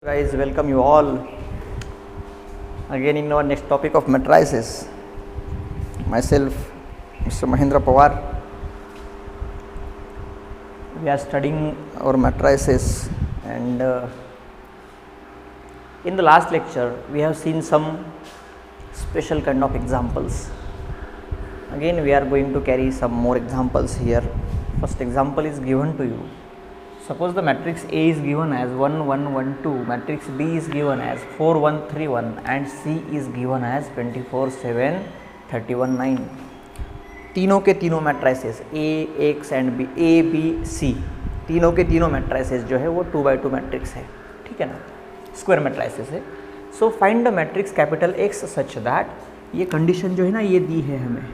Guys, welcome you all again in our next topic of matrices. Myself, Mr. Mahendra Pawar. We are studying our matrices, and in the last lecture we have seen some special kind of examples. Again we are going to carry some more examples here. First example is given to you. Suppose the matrix A is given as 1 1 1 2, matrix B is given as 4 1 3 1 and C is given as 24 7 31 9. तीनों के तीनों matrices A, X and B, A, B, C तीनों के तीनों matrices जो है वो 2x2 matrix है, ठीक है ना, स्क्वायर मैट्रिसेस है. So find the matrix capital X such that, ये कंडीशन जो है ना ये दी है हमें,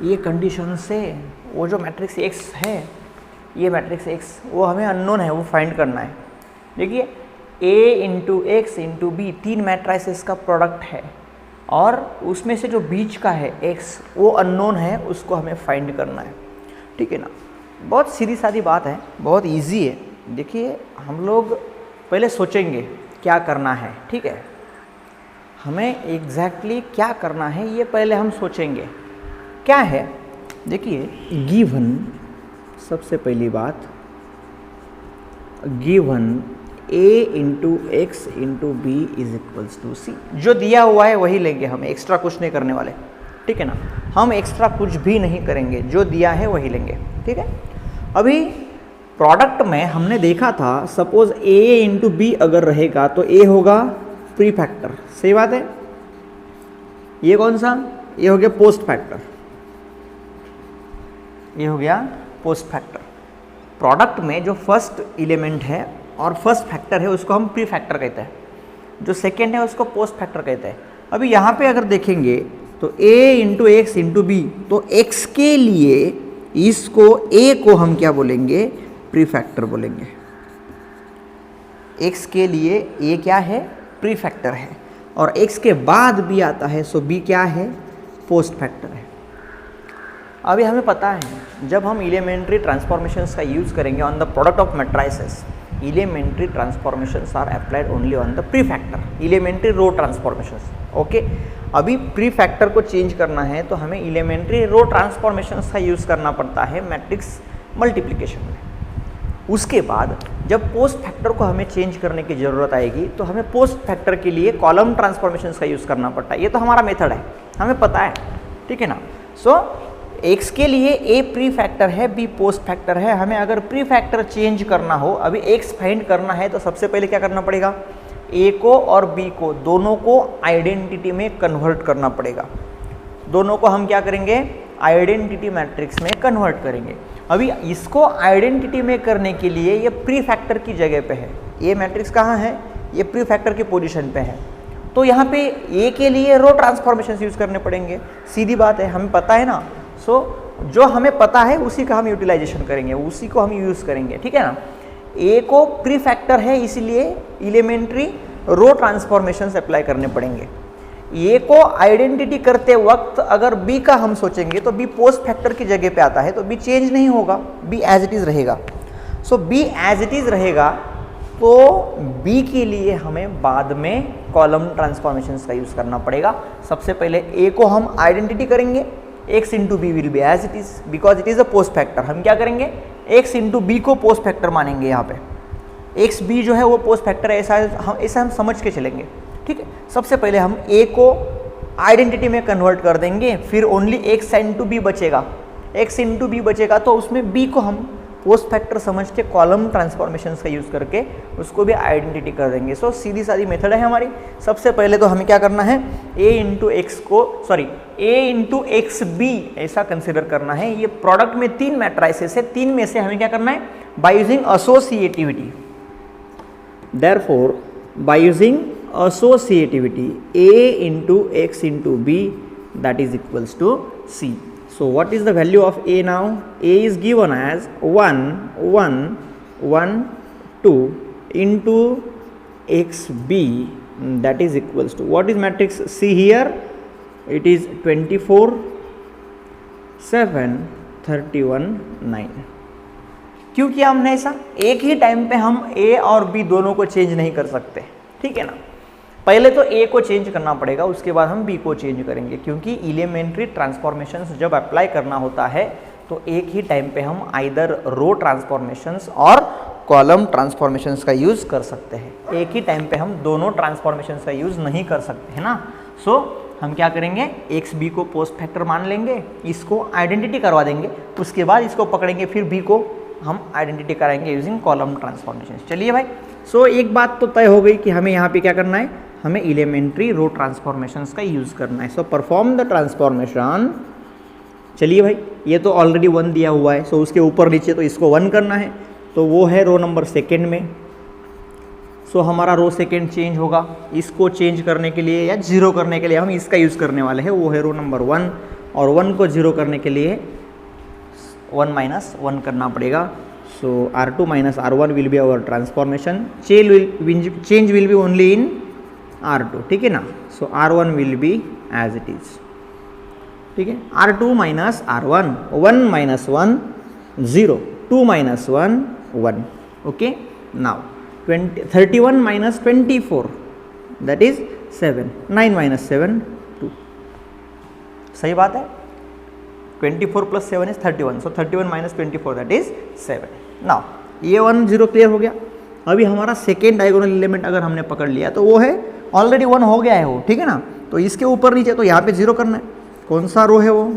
ये कंडीशन से वो जो मैट्रिक्स X है, ये मैट्रिक्स X वो हमें अननोन है, वो फाइंड करना है. देखिए A into x into B तीन मैट्रिसेस का प्रोडक्ट है और उसमें से जो बीच का है X वो अननोन है, उसको हमें फाइंड करना है, ठीक है ना. बहुत सीधी सादी बात है, बहुत इजी है. देखिए हम लोग पहले सोचेंगे क्या करना है, ठीक है, हमें एग्जैक्टली क्या करना है ये पहले हम सोचेंगे. क्या है, देखिए गिवन, सबसे पहली बात given A into x into b is equals to c. जो दिया हुआ है वही लेंगे, हम एक्स्ट्रा कुछ नहीं करने वाले, ठीक है ना. हम एक्स्ट्रा कुछ भी नहीं करेंगे, जो दिया है वही लेंगे, ठीक है. अभी प्रोडक्ट में हमने देखा था, सपोज A इंटू बी अगर रहेगा तो A होगा प्री फैक्टर, सही बात है. ये कौन सा, ये हो गया पोस्ट फैक्टर, ये हो गया पोस्ट फैक्टर. प्रोडक्ट में जो फर्स्ट एलिमेंट है और फर्स्ट फैक्टर है उसको हम प्री फैक्टर कहते हैं, जो सेकेंड है उसको पोस्ट फैक्टर कहते हैं. अभी यहाँ पे अगर देखेंगे तो A into x into B, तो X के लिए इसको A को हम क्या बोलेंगे, प्री फैक्टर बोलेंगे. X के लिए A क्या है, प्री फैक्टर है, और X के बाद B आता है, सो B क्या है, पोस्ट फैक्टर है. अभी हमें पता है जब हम एलिमेंट्री ट्रांसफॉर्मेशंस का यूज़ करेंगे on the product of matrices, elementary transformations are applied only on the pre factor, elementary row transformations. Okay, अभी प्री फैक्टर को चेंज करना है तो हमें एलिमेंट्री रो ट्रांसफॉर्मेशंस का यूज़ करना पड़ता है मैट्रिक्स मल्टीप्लिकेशन में. उसके बाद जब पोस्ट फैक्टर को हमें चेंज करने की ज़रूरत आएगी तो हमें पोस्ट फैक्टर के लिए कॉलम ट्रांसफॉर्मेशंस का यूज़ करना पड़ता है. ये तो हमारा मेथड है, हमें पता है, ठीक है ना. सो X के लिए A प्री फैक्टर है, B पोस्ट फैक्टर है. हमें अगर प्री फैक्टर चेंज करना हो, अभी X फाइंड करना है, तो सबसे पहले क्या करना पड़ेगा, A को और B को दोनों को आइडेंटिटी में कन्वर्ट करना पड़ेगा. दोनों को हम क्या करेंगे, आइडेंटिटी मैट्रिक्स में कन्वर्ट करेंगे. अभी इसको आइडेंटिटी में करने के लिए ये प्री फैक्टर की जगह पे है, ये मैट्रिक्स कहाँ है, ये प्री फैक्टर की पोजीशन पे है. तो यहाँ पे A के लिए रो ट्रांसफॉर्मेशन यूज़ करने पड़ेंगे, सीधी बात है, हमें पता है ना. सो जो हमें पता है उसी का हम यूटिलाइजेशन करेंगे, उसी को हम यूज़ करेंगे, ठीक है ना. A को प्री फैक्टर है इसलिए एलिमेंट्री रो ट्रांसफॉर्मेशंस अप्लाई करने पड़ेंगे. A को आइडेंटिटी करते वक्त अगर B का हम सोचेंगे तो B पोस्ट फैक्टर की जगह पे आता है, तो B चेंज नहीं होगा, B एज इट इज़ रहेगा. सो B एज इट इज़ रहेगा तो B के लिए हमें बाद में कॉलम ट्रांसफॉर्मेशंस का यूज़ करना पड़ेगा. सबसे पहले A को हम आइडेंटिटी करेंगे, X into B will be as it is, because it is a post factor. हम क्या करेंगे, X इंटू बी को पोस्ट फैक्टर मानेंगे. यहाँ पे एक्स बी जो है वो पोस्ट फैक्टर है, ऐसा हम समझ के चलेंगे, ठीक है. सबसे पहले हम A को आइडेंटिटी में कन्वर्ट कर देंगे, फिर ओनली X इंटू बी बचेगा. X इंटू बी बचेगा तो उसमें B को हम पोस्ट फैक्टर समझ के कॉलम ट्रांसफॉर्मेशंस का यूज़ करके उसको भी आइडेंटिटी कर देंगे. सो सीधी सादी मेथड है हमारी. सबसे पहले तो हमें क्या करना है, A इंटू एक्स को, sorry A into X B ऐसा कंसिडर करना है. ये प्रोडक्ट में तीन मैट्रिसेस है, तीन में से हमें क्या करना है, by using associativity. Therefore by using associativity A into x into B that is equals to C. So what is the value of A now? A is given as 1 1 1 2 into XB, that is equals to, what is matrix C here? It is 24 7 31 9. क्यों किया हमने ऐसा? एक ही time पे हम ए और B दोनों को चेंज नहीं कर सकते, ठीक है ना। पहले तो ए को चेंज करना पड़ेगा, उसके बाद हम बी को चेंज करेंगे, क्योंकि एलिमेंट्री ट्रांसफॉर्मेशंस जब अप्लाई करना होता है तो एक ही टाइम पे हम आइदर रो ट्रांसफॉर्मेशंस और कॉलम ट्रांसफॉर्मेशंस का यूज़ कर सकते हैं। एक ही टाइम पे हम दोनों ट्रांसफॉर्मेशंस का यूज़ नहीं कर सकते है ना। सो हम क्या करेंगे, एक्स बी को पोस्ट फैक्टर मान लेंगे, इसको आइडेंटिटी करवा देंगे, उसके बाद इसको पकड़ेंगे, फिर बी को हम आइडेंटिटी कराएंगे यूजिंग कॉलम ट्रांसफॉर्मेशन। चलिए भाई, सो एक बात तो तय हो गई कि हमें यहाँ पे क्या करना है, हमें एलिमेंट्री रो ट्रांसफॉर्मेशंस का यूज़ करना है। सो परफॉर्म द ट्रांसफॉर्मेशन। चलिए भाई, ये तो ऑलरेडी 1 दिया हुआ है, सो उसके ऊपर नीचे तो इसको 1 करना है, तो वो है रो नंबर सेकेंड में। सो हमारा रो सेकेंड चेंज होगा, इसको चेंज करने के लिए या जीरो करने के लिए हम इसका यूज़ करने वाले हैं, वो है रो नंबर 1, और 1 को जीरो करने के लिए 1 - 1 करना पड़ेगा। So R2 - R1 will be our transformation, change will be only in R2, ठीक है ना। So R1 will be as it is, ठीक है। R2 - R1, 1 - 1 0, 2 - 1 1, okay. Now 31 - 24 that is 7, 9 - 7 2, सही बात है। 24 + 7 is 31, so 31 - 24 that is 7। Now ये 1 0 clear हो गया। अभी हमारा सेकेंड डायगोनल एलिमेंट अगर हमने पकड़ लिया तो वो है ऑलरेडी 1 हो गया है वो, ठीक है ना। तो इसके ऊपर नीचे तो यहाँ पे 0 करना है, कौन सा रो है वो।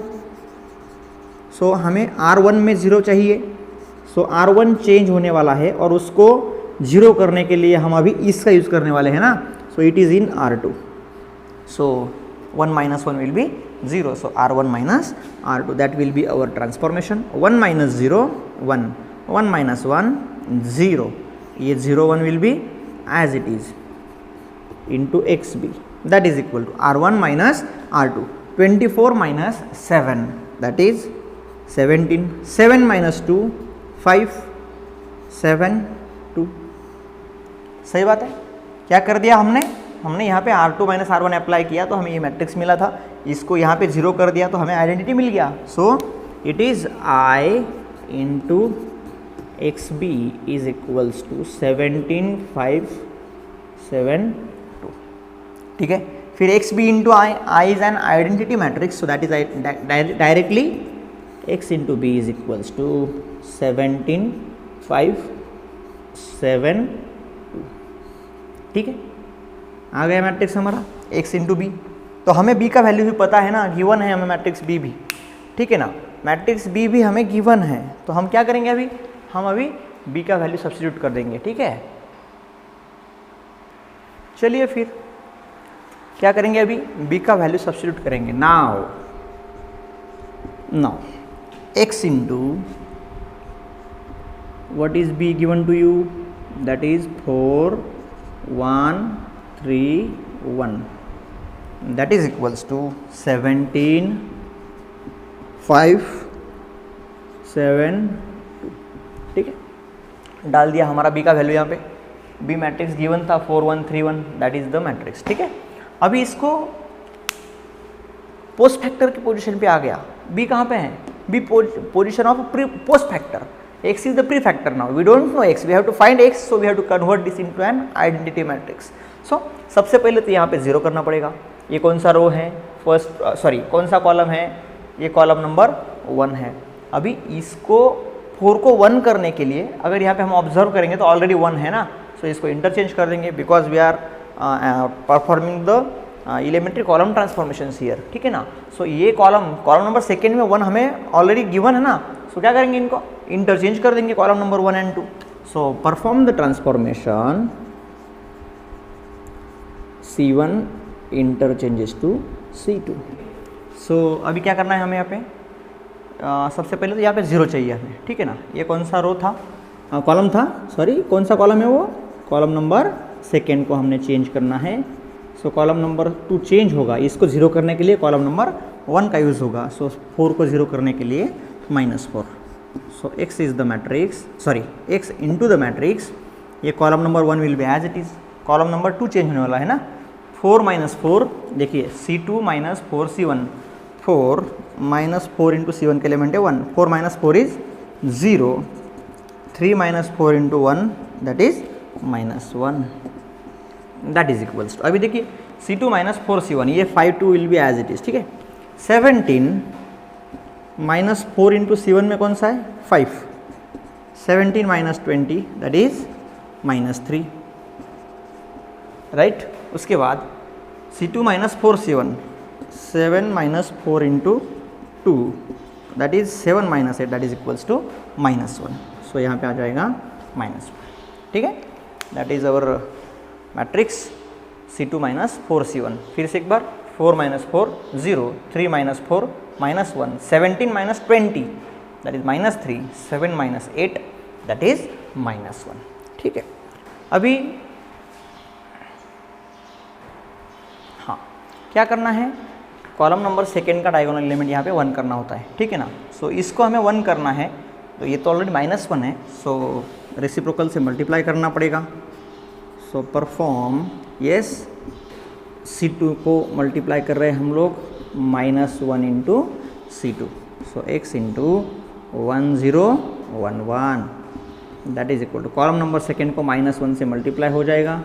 सो हमें R1 में 0 चाहिए, सो R1 चेंज होने वाला है और उसको 0 करने के लिए हम अभी इसका यूज़ करने वाले हैं ना। So it is in R2, so 1 - 1 will be 0, so R1 - R2 that will be our transformation. 1 - 0 1, 1 - 1 0, ये 0 1 will be as it is into XB that is equal to R1 - R2। 24 - 7 that is 17, 7 - 2 5, 7 2, सही बात है। क्या कर दिया हमने यहाँ पे R2 - R1 अप्लाई किया तो हमें ये मैट्रिक्स मिला था, इसको यहाँ पे 0 कर दिया तो हमें आइडेंटिटी मिल गया। So it is I into XB is equals to 17 5 7 2, ठीक है। फिर XB into I is an identity matrix, so that is directly X into B is equals to 17 5 7 2, ठीक है। आ गया मैट्रिक्स हमारा X इंटू B। तो हमें B का वैल्यू भी पता है ना, गिवन है हमें मैट्रिक्स B भी, ठीक है ना। मैट्रिक्स B भी हमें गिवन है, तो हम क्या करेंगे अभी, हम अभी B का वैल्यू सब्स्टिट्यूट कर देंगे, ठीक है। चलिए फिर क्या करेंगे, अभी B का वैल्यू सब्स्टिट्यूट करेंगे। Now X into what is B given to you, that is 4 1 3 1, that is equals to 17 5 7 2, ठीक है। डाल दिया हमारा B का वैल्यू यहाँ पे, B मैट्रिक्स गिवन था 4 1 3 1, दैट इज द मैट्रिक्स, ठीक है। अभी इसको पोस्ट फैक्टर की पोजीशन पे आ गया। B कहाँ पे है, B position of post factor, X is the prefactor now. We don't know X. We have to find X, so we have to convert this into an identity matrix. So सबसे पहले तो यहाँ पे 0 करना पड़ेगा। ये कौन सा रो है, कौन सा कॉलम है, ये कॉलम नंबर 1 है। अभी इसको 4 को 1 करने के लिए अगर यहाँ पे हम ऑब्जर्व करेंगे तो ऑलरेडी 1 है ना, सो इसको इंटरचेंज कर देंगे, because we are performing the elementary column transformation here, ठीक है ना। सो ये कॉलम नंबर सेकेंड में 1 हमें ऑलरेडी गिवन है ना, सो क्या करेंगे, इनको इंटरचेंज कर देंगे column number 1 and 2। So perform the transformation C1 interchanges to C2। सो अभी क्या करना है हमें यहाँ पे, सबसे पहले तो यहाँ पे 0 चाहिए हमें, ठीक है ना। ये कौन सा रो था, कॉलम था, कौन सा कॉलम है वो, कॉलम नंबर सेकेंड को हमने चेंज करना है। सो कॉलम नंबर 2 चेंज होगा, इसको 0 करने के लिए कॉलम नंबर 1 का यूज़ होगा। सो 4 को 0 करने के लिए -4। So X is the matrix, X into the matrix, ये column number 1 will be as it is, column number 2 change होने वाला है ना। 4 - 4 देखिए, C2 - 4 C1, 4 - 4 इंटू C1 के एलिमेंट है 1, 4 - 4 is 0, 3 minus 4 into 1 that is minus 1 that is equals to, अभी देखिए C2 minus 4C1 ये 5 2 will be as it is, ठीक है। 17 minus 4 into C1 में कौन सा है 5, 17 minus 20 that is minus 3 right. उसके बाद C2 minus 4C1 7 minus 4 into 2 that is 7 minus 8 that is equals to minus 1, सो यहाँ पे आ जाएगा minus 1, ठीक है। that is our matrix C2 minus 4C1। फिर से एक बार 4 minus 4 0, 3 minus 4 minus 1, 17 minus 20 that is minus 3, 7 minus 8 that is minus 1, ठीक है। अभी हाँ क्या करना है, कॉलम नंबर सेकेंड का डायगोनल एलिमेंट यहाँ पे 1 करना होता है, ठीक है ना। सो इसको हमें 1 करना है, तो ये तो ऑलरेडी -1 है, सो रेसिप्रोकल से मल्टीप्लाई करना पड़ेगा। सो परफॉर्म यस C2 को मल्टीप्लाई कर रहे हैं हम लोग -1 into C2, so x into 1 0 1 1 that is equal to, column number second को -1 से मल्टीप्लाई हो जाएगा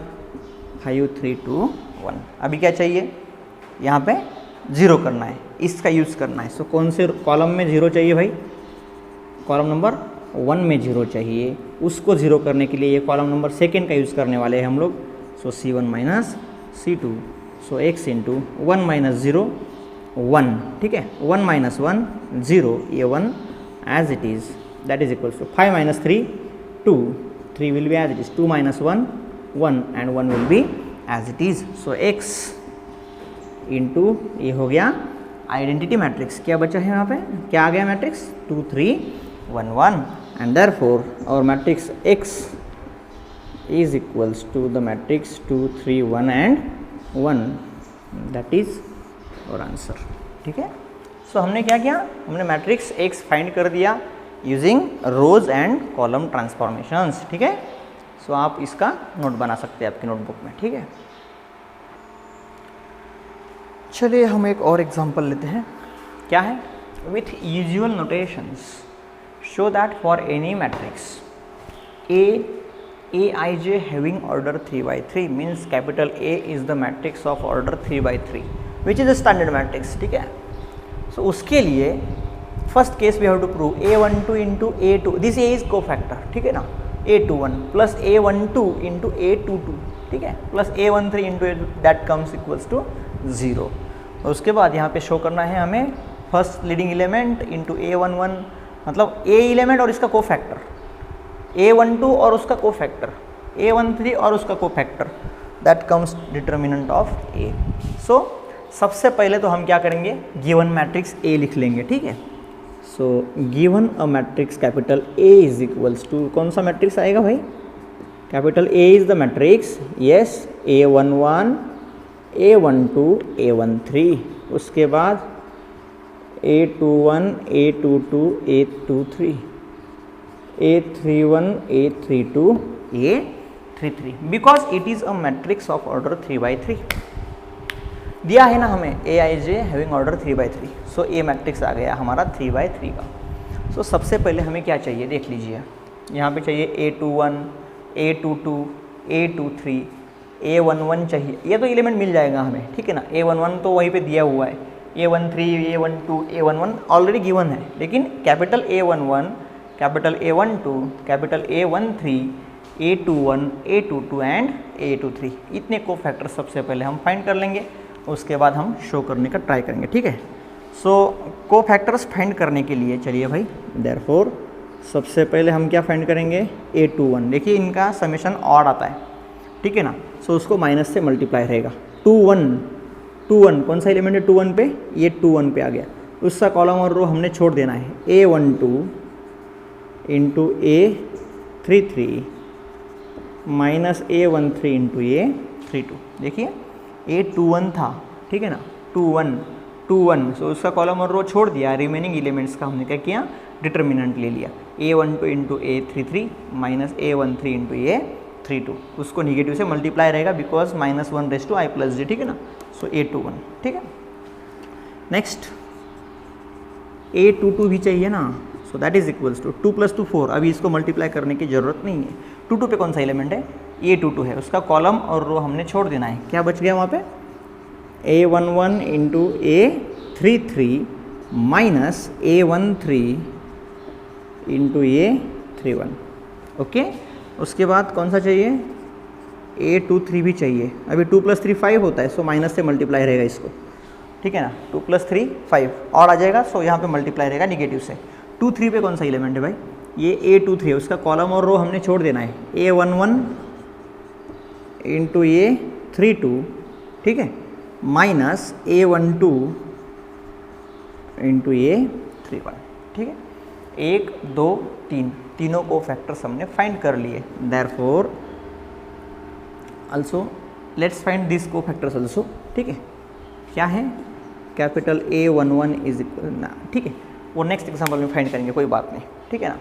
5 3 2 1। अभी क्या चाहिए, यहाँ पे 0 करना है, इसका यूज़ करना है। सो कौन से कॉलम में 0 चाहिए भाई, कॉलम नंबर 1 में 0 चाहिए, उसको 0 करने के लिए ये कॉलम नंबर सेकेंड का यूज़ करने वाले हैं हम लोग। सो C1 minus C2, so x into 1 minus 0 1, ठीक है, 1 माइनस 1 0, ये 1 as it is that is equals to 5 minus 3 2, 3 will be as it is, 2 minus 1 1 and 1 will be as it is. So x into ये हो गया identity matrix, क्या बचा है यहाँ पे, क्या आ गया matrix 2 3 1 1 and therefore our matrix x is equals to the matrix 2 3 1 and 1 that is our answer, ठीक है। सो हमने क्या किया, हमने मैट्रिक्स x फाइंड कर दिया using rows and column transformations, ठीक है। सो आप इसका नोट बना सकते हैं आपकी नोटबुक में, ठीक है। चलिए हम एक और एग्जांपल लेते हैं, क्या है, with usual notations show that for any matrix Aij having order 3 by 3 means capital A is the matrix of order 3 by 3 which is a standard matrix, ठीक है। So उसके लिए first case we have to prove A12 into A2, this A is cofactor, ठीक है ना, A21 plus A12 into A22, ठीक है, plus A13 into A2 that comes equals to 0। उसके बाद यहाँ पे शो करना है हमें first leading element into A11, मतलब A एलिमेंट और इसका कोफैक्टर, A12 और उसका कोफैक्टर, A13 और उसका cofactor, that comes determinant of A। सो सबसे पहले तो हम क्या करेंगे, गिवन मैट्रिक्स A लिख लेंगे, ठीक है। So given a matrix capital A is equals to, कौन सा मैट्रिक्स आएगा भाई, capital A is the matrix, yes, A11 A12 A13, उसके बाद A21 A22 A23 A31 A32 A33, because it is a matrix of order 3 by 3 दिया है ना हमें, Aij having order 3 by 3, so A matrix आ गया हमारा 3 by 3 का। सो सबसे पहले हमें क्या चाहिए देख लीजिए, यहाँ पे चाहिए A21 A22 A23 A11 चाहिए, ये तो एलिमेंट मिल जाएगा हमें, ठीक है ना। A11 तो वहीं पे दिया हुआ है, A13 A12 A11 already given है, लेकिन capital A11 capital A12 capital A13 A21 A22 and A23, इतने को फैक्टर सबसे पहले हम फाइंड कर लेंगे, उसके बाद हम शो करने का ट्राई करेंगे, ठीक है। सो को फैक्टर्स फाइंड करने के लिए चलिए भाई, देयरफॉर सबसे पहले हम क्या फाइंड करेंगे, A21, देखिए इनका समेशन ऑड आता है, ठीक है ना। सो उसको माइनस से मल्टीप्लाई रहेगा, 21 कौन सा एलिमेंट है 21 पे, ये 21 पे आ गया, उसका कॉलम और रो हमने छोड़ देना है, A12 into A33 minus A13 into A32, देखिए A21 था, ठीक है ना, 21, सो उसका कॉलम और रो छोड़ दिया, रिमेनिंग एलिमेंट्स का हमने क्या किया, डिटर्मिनेंट ले लिया, A12 into A33 minus A13 into A32, उसको निगेटिव से मल्टीप्लाई रहेगा because -1 raise to i plus j, ठीक है ना। सो A21, ठीक है। नेक्स्ट A22 भी चाहिए ना, so that is equals to 2 + 2 4। अभी इसको मल्टीप्लाई करने की ज़रूरत नहीं है। 2 2 पे कौन सा एलिमेंट है, A22 है, उसका कॉलम और रो हमने छोड़ देना है। क्या बच गया वहाँ पे, A11 into A33 minus A13 into A31। Okay, उसके बाद कौन सा चाहिए, A23 भी चाहिए। अभी 2 + 3 5 होता है, सो माइनस से मल्टीप्लाई रहेगा इसको, ठीक है ना। 2 + 3 5 और आ जाएगा, सो यहाँ पे मल्टीप्लाई रहेगा निगेटिव से। 2 3 पे कौन सा एलिमेंट है भाई, ये A23 है, उसका कॉलम और रो हमने छोड़ देना है। A11 इंटू A32, ठीक है, माइनस A12 इंटू A31, ठीक है। 1 2 3 तीनों को फैक्टर्स हमने फाइंड कर लिए। Therefore also let's find this को फैक्टर्स आल्सो, ठीक है। क्या है, कैपिटल A11 इज इक्वल ना, ठीक है, वो नेक्स्ट एग्जाम्पल में फाइंड करेंगे, कोई बात नहीं, ठीक है ना।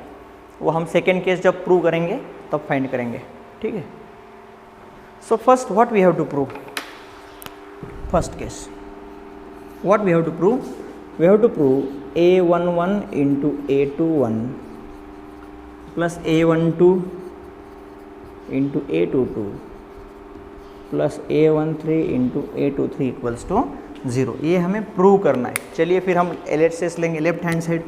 वो हम सेकेंड केस जब प्रूव करेंगे तब फाइंड करेंगे, ठीक है। So first what we have to prove, first case what we have to prove, we have to prove A11 into A21 plus A12 into A22 plus A13 into A23 equals to 0। ये हमें prove करना है। चलिए फिर हम LHS लेंगे left hand side.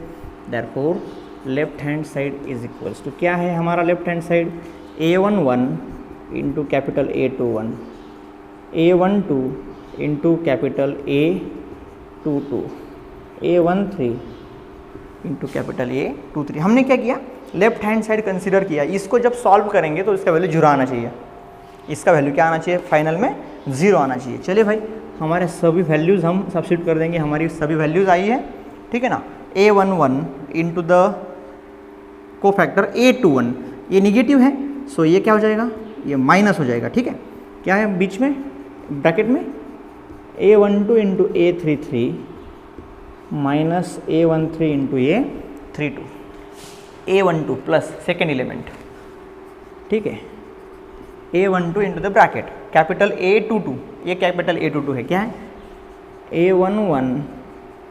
Therefore left hand side is equals to, क्या है हमारा left hand side, A11 into capital A21, A12 into capital A22, A13 into capital A23। हमने क्या किया, लेफ्ट हैंड साइड कंसीडर किया। इसको जब सॉल्व करेंगे तो इसका वैल्यू 0 आना चाहिए, इसका वैल्यू क्या आना चाहिए, फाइनल में 0 आना चाहिए। चलिए भाई, हमारे सभी वैल्यूज़ हम सब्स्टिट्यूट कर देंगे। हमारी सभी वैल्यूज़ आई है, ठीक है ना। A11 इंटू द को फैक्टर A21, ये निगेटिव है, सो ये क्या हो जाएगा, ये माइनस हो जाएगा, ठीक है। क्या है बीच में ब्रैकेट में, A12 into A33 minus A13 into A32, A12 plus second element, ठीक है, A12 into the bracket capital A22, ये कैपिटल A22 है, क्या है A11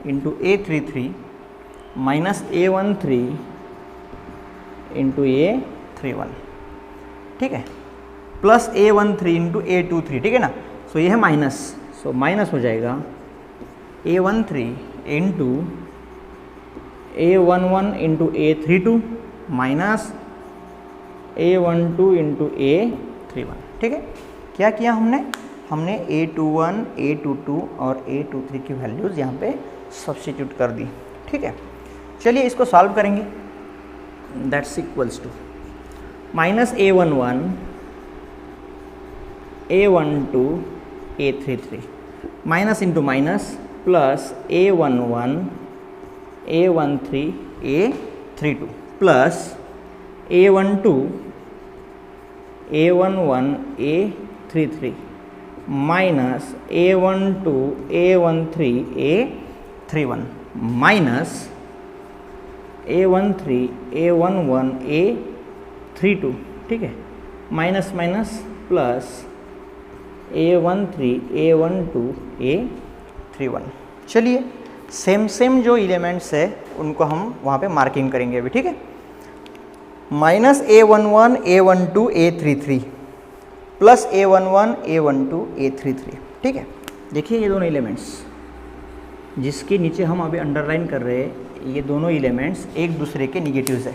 into A33 minus A13 into A31, ठीक है, प्लस A13 इंटू A23, ठीक है ना। सो ये है माइनस, सो माइनस हो जाएगा A13 into A11 into A32 minus A12 into A31, ठीक है। क्या किया हमने A21, A22 और A23 की वैल्यूज़ यहाँ पे सब्स्टिट्यूट कर दी, ठीक है। चलिए इसको सॉल्व करेंगे। That's equals to minus A11 A12 A33 minus into minus plus A11 A13 A32 plus A12 A11 A33 minus A12 A13 A31 minus A13 A11 A32, ठीक है, minus minus plus A13 A12 A31। चलिए same जो elements है उनको हम वहाँ पे marking करेंगे अभी, ठीक है। Minus A11 A12 A33 plus A11 A12 A33, ठीक है। देखिए ये दोनों एलिमेंट्स जिसके नीचे हम अभी अंडरलाइन कर रहे हैं, ये दोनों एलिमेंट्स एक दूसरे के निगेटिव्स है।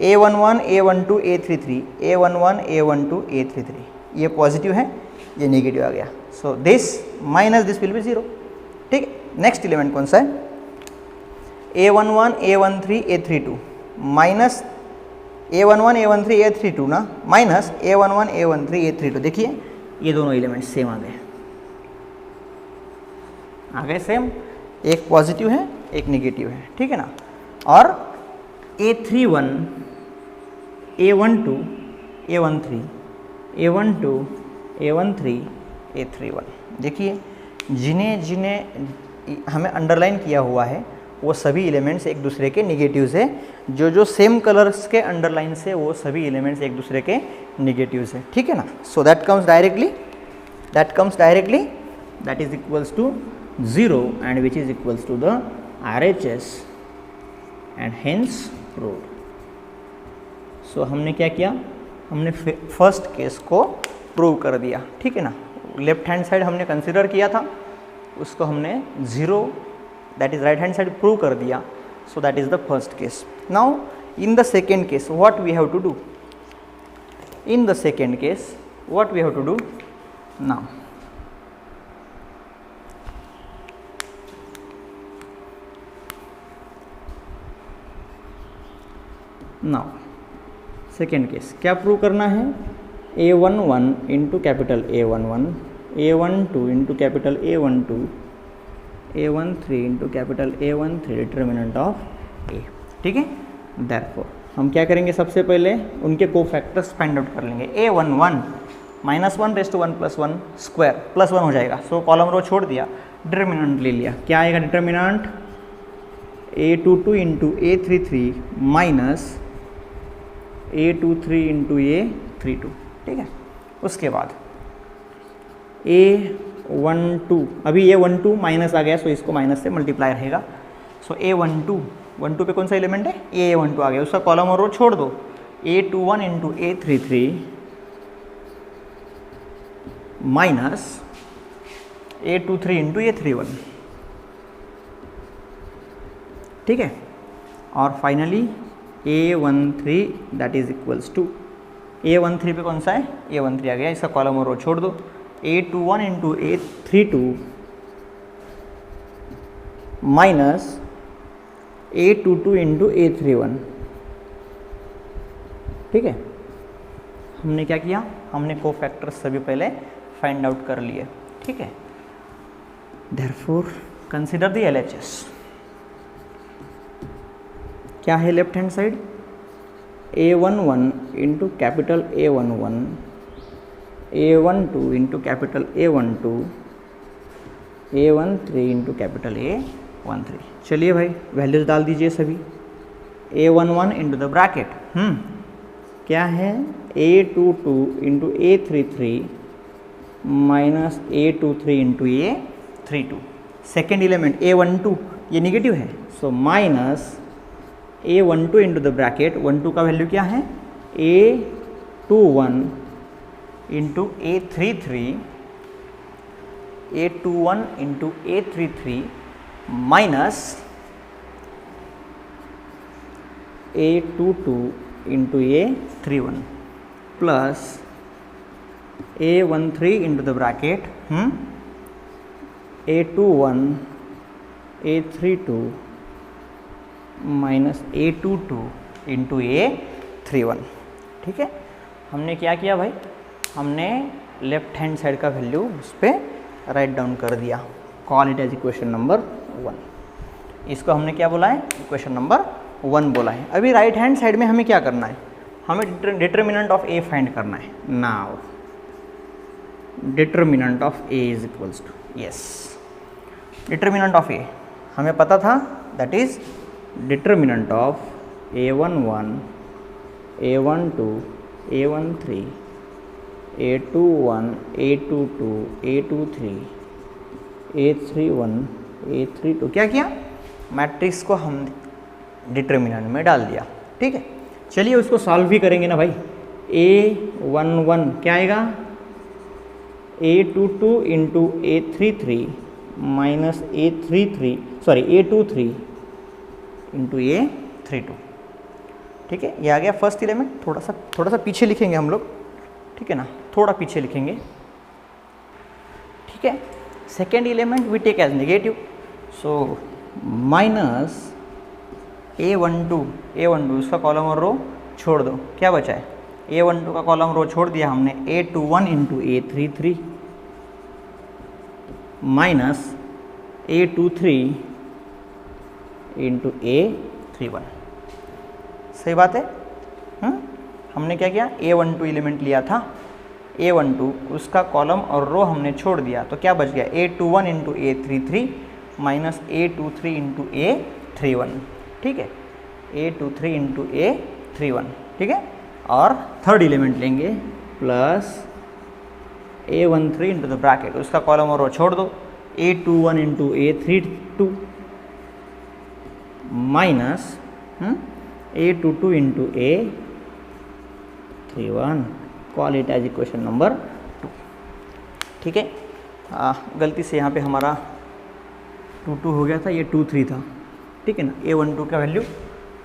A11 A12 A33 A11 A12 A33, ये पॉजिटिव है, ये नेगेटिव आ गया। So this minus this will be 0, ठीक है। नेक्स्ट एलिमेंट कौन सा है, A11 A13 A32 minus A11 A13 A32 ना, माइनस A11 A13 A32। देखिए ये दोनों एलिमेंट सेम आ गए सेम, एक पॉजिटिव है एक नेगेटिव है, ठीक है ना। और A31 A12 A13 A12 A13 A31, देखिए जिन्हें हमें अंडरलाइन किया हुआ है वो सभी एलिमेंट्स एक दूसरे के नेगेटिव्स है। जो सेम कलर्स के अंडरलाइन से वो सभी एलिमेंट्स एक दूसरे के नेगेटिव्स है, ठीक है ना। So that comes directly that is equals to 0 and which is equals to the RHS and hence proved. So हमने क्या किया, हमने फर्स्ट केस को प्रूव कर दिया, ठीक है ना। लेफ्ट हैंड साइड हमने कंसिडर किया था, उसको हमने 0 that is right hand side prove कर दिया। So that is the first case. Now in the second case what we have to do, in the second case what we have to do now, now second case क्या prove करना है, A11 into capital A11, A12 into capital A12, A13 into capital A13 determinant of A, ठीक है। Therefore हम क्या करेंगे, सबसे पहले उनके कोफैक्टर्स फाइंड आउट कर लेंगे। A11 -1 रेज़ टू 1 + 1 स्क्वायर +1 हो जाएगा। सो कॉलम रो छोड़ दिया, डिटर्मिनेंट ले लिया। क्या आएगा determinant, A22 into A33 minus A23 into A32, ठीक है। उसके बाद A12, अभी A12 माइनस आ गया, सो इसको माइनस से मल्टीप्लाई रहेगा। सो A12 पे कौन सा एलिमेंट है, A12 आ गया, उसका कॉलम और रो छोड़ दो। A21 into A33 minus A23 into A31, ठीक है। और finally A13 that is equals to, A13 पे कौन सा है, A13 आ गया, इसका कॉलम और रो छोड़ दो। A21 into A32 minus A22 into A31, ठीक है। हमने क्या किया, हमने कोफैक्टर्स सभी पहले फाइंड आउट कर लिए, ठीक है। Therefore consider the LHS। क्या है left hand side, A11 into capital A11, A12 into capital A12, A13 into capital A13। चलिए भाई वैल्यूज डाल दीजिए सभी। A11 इंटू द ब्रैकेट क्या है, A22 into A33 minus A23 into A32। Second element A12 ये निगेटिव है, सो minus A12 into the bracket, 12 का वैल्यू क्या है, A21 into A33, A21 into A33 minus A22 into A31 plus A13 into the bracket A21 A32 minus A22 into A31, ठीक है। हमने क्या किया भाई, हमने लेफ्ट हैंड साइड का वैल्यू उस पर राइट डाउन कर दिया, call it as equation number 1। इसको हमने क्या बोला है, इक्वेशन नंबर 1 बोला है। अभी राइट हैंड साइड में हमें क्या करना है, हमें डिटर्मिनेंट ऑफ A फाइंड करना है। Now determinant of A is equals to, yes, determinant of A हमें पता था, that is determinant of A11, A12, A13, A21, A22, A23, A31, A32 क्या किया, मैट्रिक्स को हम डिटर्मिनेंट में डाल दिया, ठीक है। चलिए उसको सॉल्व भी करेंगे ना भाई। A11 क्या आएगा, A22 into A33 minus A23 into A32, ठीक है। ये आ गया फर्स्ट एलिमेंट। थोड़ा सा पीछे लिखेंगे हम लोग, ठीक है ना, थोड़ा पीछे लिखेंगे, ठीक है। Second element we take as negative, so minus A12 उसका कॉलम और रो छोड़ दो, क्या बचा है, A12 का कॉलम रो छोड़ दिया हमने, A21 into A33 minus A23 into A31। सही बात है। हमने क्या किया, A12 एलिमेंट लिया था, A12 उसका कॉलम और रो हमने छोड़ दिया, तो क्या बच गया, A21 into A33 minus A23 into A31, ठीक है, A23 इंटू A31, ठीक है। और थर्ड एलिमेंट लेंगे plus A13 into the bracket, उसका कॉलम और रो छोड़ दो, A21 into A32 minus A22 into A31, call it as equation number 2। ठीक है, गलती से यहाँ पे हमारा 22 हो गया था, ये 23 था। ठीक है ना, A12 का वैल्यू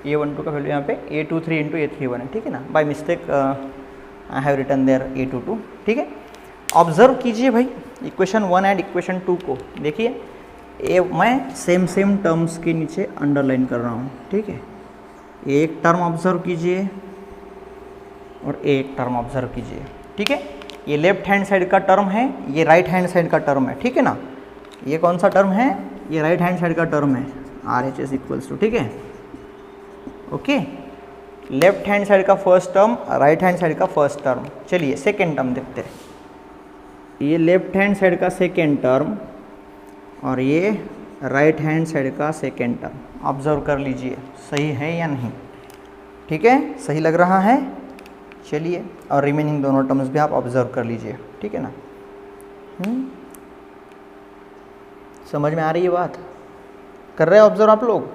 यहाँ पे A23 इंटू A31 है। ठीक है ना, by mistake I have written there A22। ठीक है, ऑब्जर्व कीजिए भाई इक्वेशन 1 एंड इक्वेशन 2 को। देखिए मैं सेम टर्म्स के नीचे अंडरलाइन कर रहा हूँ। ठीक है, एक टर्म ऑब्जर्व कीजिए और एक टर्म ऑब्जर्व कीजिए। ठीक है, ये लेफ्ट हैंड साइड का टर्म है, ये राइट हैंड साइड का टर्म है। ठीक है ना, ये कौन सा टर्म है, ये राइट हैंड साइड का टर्म है, RHS इक्वल्स टू। ठीक है, ओके, लेफ्ट हैंड साइड का first term, right hand side का फर्स्ट टर्म। चलिए सेकेंड टर्म देखते हैं। ये लेफ्ट हैंड साइड का सेकेंड टर्म और ये राइट हैंड साइड का सेकेंड टर्म ऑब्जर्व कर लीजिए, सही है या नहीं। ठीक है, सही लग रहा है। चलिए, और रिमेनिंग दोनों टर्म्स भी आप ऑब्जर्व कर लीजिए। ठीक है ना, समझ में आ रही है बात, कर रहे हैं ऑब्जर्व आप लोग।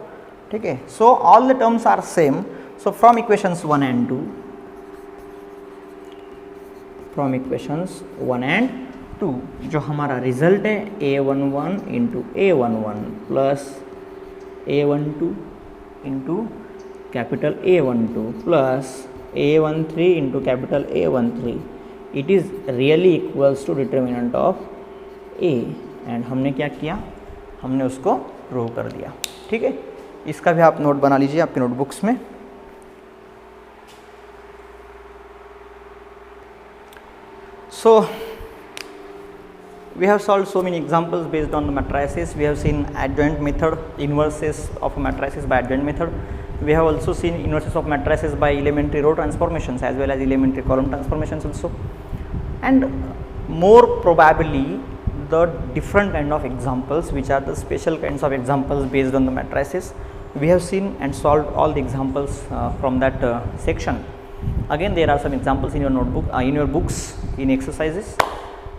ठीक है, so all the terms are same. So from equations 1 and 2, from equations 1 and 2 जो हमारा रिजल्ट है A11 into A11 plus A12 into capital A12 plus A13 into capital A13, it is really equals to determinant of A। And हमने क्या किया, हमने उसको prove कर दिया। ठीक है, इसका भी आप नोट बना लीजिए आपके नोटबुक्स में। So we have solved so many examples based on the matrices. We have seen adjoint method, inverses of matrices by adjoint method. We have also seen inverses of matrices by elementary row transformations as well as elementary column transformations also. And more probably the different kind of examples which are the special kinds of examples based on the matrices. We have seen and solved all the examples from that section. Again, there are some examples in your notebook, in your books, in exercises.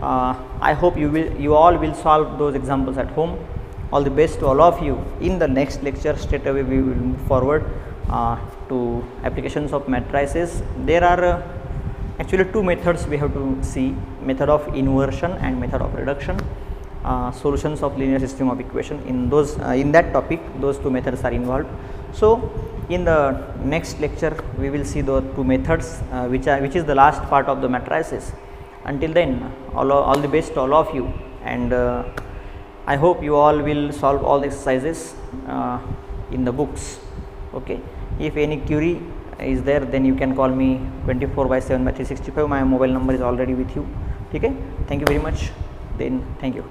I hope you all will solve those examples at home. All the best to all of you. In the next lecture, straight away we will move forward to applications of matrices. There are actually two methods we have to see: method of inversion and method of reduction. Solutions of linear system of equation. In that topic, those two methods are involved. So in the next lecture we will see the two methods which is the last part of the matrices. Until then, all the best to all of you, and I hope you all will solve all the exercises in the books. Okay, if any query is there, then you can call me 24/7 by 365. My mobile number is already with you. Okay, thank you very much. Then thank you.